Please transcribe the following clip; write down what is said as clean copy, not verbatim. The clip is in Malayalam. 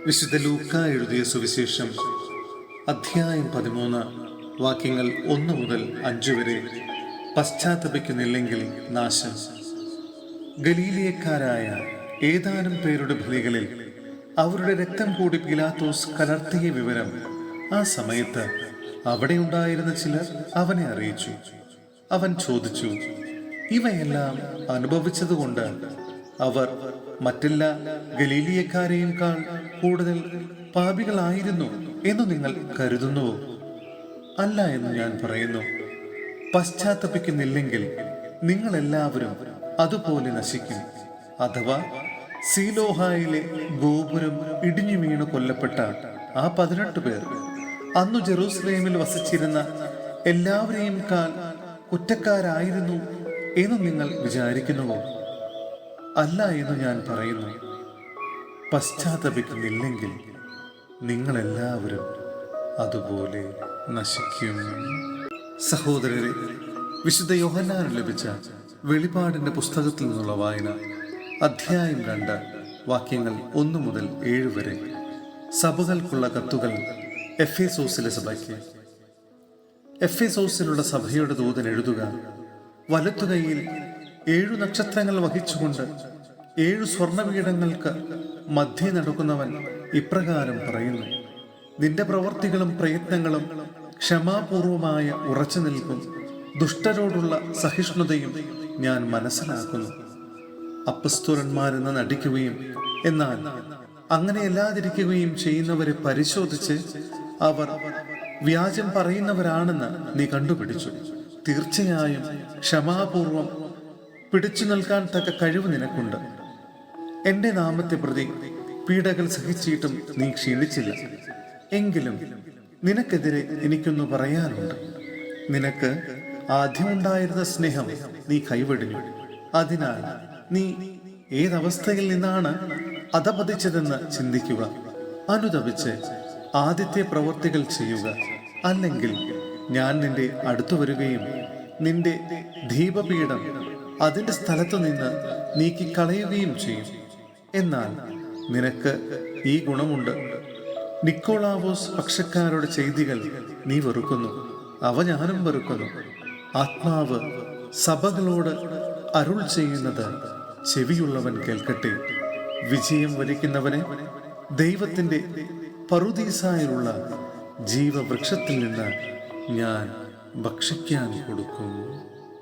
വിശുദ്ധ ലൂക്ക എഴുതിയ സുവിശേഷം അധ്യായം 13 വാക്യങ്ങൾ 1 മുതൽ 5 വരെ. പശ്ചാത്തപിക്കുന്നില്ലെങ്കിൽ നാശം. ഗലീലിയക്കാരായ ഏതാനും പേരുടെ ബലികളിൽ അവരുടെ രക്തം കൂടി പീലാത്തോസ് കലർത്തിയ വിവരം ആ സമയത്ത് അവിടെ ഉണ്ടായിരുന്ന ചിലർ അവനെ അറിയിച്ചു. അവൻ ചോദിച്ചു, ഇവയെല്ലാം അനുഭവിച്ചതുകൊണ്ട് അവർ മറ്റെല്ലാ ഗലീലിയക്കാരെയുംക്കാൾ കൂടുതൽ പാപികളായിരുന്നു എന്ന് നിങ്ങൾ കരുതുന്നുവോ? അല്ല എന്ന് ഞാൻ പറയുന്നു. പശ്ചാത്തപിക്കുന്നില്ലെങ്കിൽ നിങ്ങളെല്ലാവരും അതുപോലെ നശിക്കും. അഥവാ സീലോഹായിലെ ഗോപുരം ഇടിഞ്ഞു വീണ് കൊല്ലപ്പെട്ട ആ 18 പേർ അന്നു ജെറൂസലേമിൽ വസിച്ചിരുന്ന എല്ലാവരെയും കാൽ കുറ്റക്കാരായിരുന്നു എന്ന് നിങ്ങൾ വിചാരിക്കുന്നുവോ? അല്ല എന്ന് ഞാൻ പറയുന്നു. പശ്ചാത്തപിക്കുന്നില്ലെങ്കിൽ നിങ്ങളെല്ലാവരും അതുപോലെ നശിക്കും. സഹോദരരെ, വിശുദ്ധ യോഹന്നാന് ലഭിച്ച വെളിപാടിന്റെ പുസ്തകത്തിൽ നിന്നുള്ള വായന അധ്യായം 2 വാക്യങ്ങൾ 1 മുതൽ 7 വരെ. സഭകൾക്കുള്ള കത്തുകൾ. എഫേസോസിലെ സഭയ്ക്ക്. എഫേസോസിലുള്ള സഭയുടെ ദൂതൻ എഴുതുക: വലത്തുകൈയിൽ 7 നക്ഷത്രങ്ങൾ വഹിച്ചുകൊണ്ട് 7 സ്വർണപീഠങ്ങൾക്ക് മധ്യേ നടക്കുന്നവൻ ഇപ്രകാരം പറയുന്നു: നിന്റെ പ്രവൃത്തികളും പ്രയത്നങ്ങളും ക്ഷമാപൂർവമായ ഉറച്ചു നിൽക്കും ദുഷ്ടരോടുള്ള സഹിഷ്ണുതയും ഞാൻ മനസ്സിലാക്കുന്നു. അപ്പസ്തോലന്മാരെന്ന് നടിക്കുകയും എന്നാൽ അങ്ങനെയല്ലാതിരിക്കുകയും ചെയ്യുന്നവരെ പരിശോധിച്ച് അവർ വ്യാജം പറയുന്നവരാണെന്ന് നീ കണ്ടുപിടിച്ചു. തീർച്ചയായും ക്ഷമാപൂർവം പിടിച്ചു നിൽക്കാൻ തക്ക കഴിവ് നിനക്കുണ്ട്. എന്റെ നാമത്തെ പ്രതി പീഡകൾ സഹിച്ചിട്ടും നീ ക്ഷീണിച്ചില്ല. എങ്കിലും നിനക്കെതിരെ എനിക്കൊന്ന് പറയാനുണ്ട്. നിനക്ക് ആദ്യമുണ്ടായിരുന്ന സ്നേഹം നീ കൈവെടിഞ്ഞു. അതിനാൽ നീ ഏതവസ്ഥയിൽ നിന്നാണ് അധപതിച്ചതെന്ന് ചിന്തിക്കുക. അനുതപിച്ച് ആദ്യത്തെ പ്രവൃത്തികൾ ചെയ്യുക. അല്ലെങ്കിൽ ഞാൻ നിന്റെ അടുത്തു വരികയും നിന്റെ ദീപപീഠം അതിന്റെ സ്ഥലത്തു നിന്ന് നീക്കിക്കളയുകയും ചെയ്യും. എന്നാൽ നിനക്ക് ഈ ഗുണമുണ്ട്: നിക്കോളാവോസ് പക്ഷക്കാരുടെ ചെയ്തികൾ നീ വെറുക്കുന്നു, അവ ഞാനും വെറുക്കുന്നു. ആത്മാവ് സഭകളോട് അരുൾ ചെയ്യുന്നത് ചെവിയുള്ളവൻ കേൾക്കട്ടെ. വിജയം വരിക്കുന്നവനെ ദൈവത്തിന്റെ പറുദീസായിലുള്ള ജീവവൃക്ഷത്തിൽ നിന്ന് ഞാൻ ഭക്ഷിക്കാൻ കൊടുക്കും.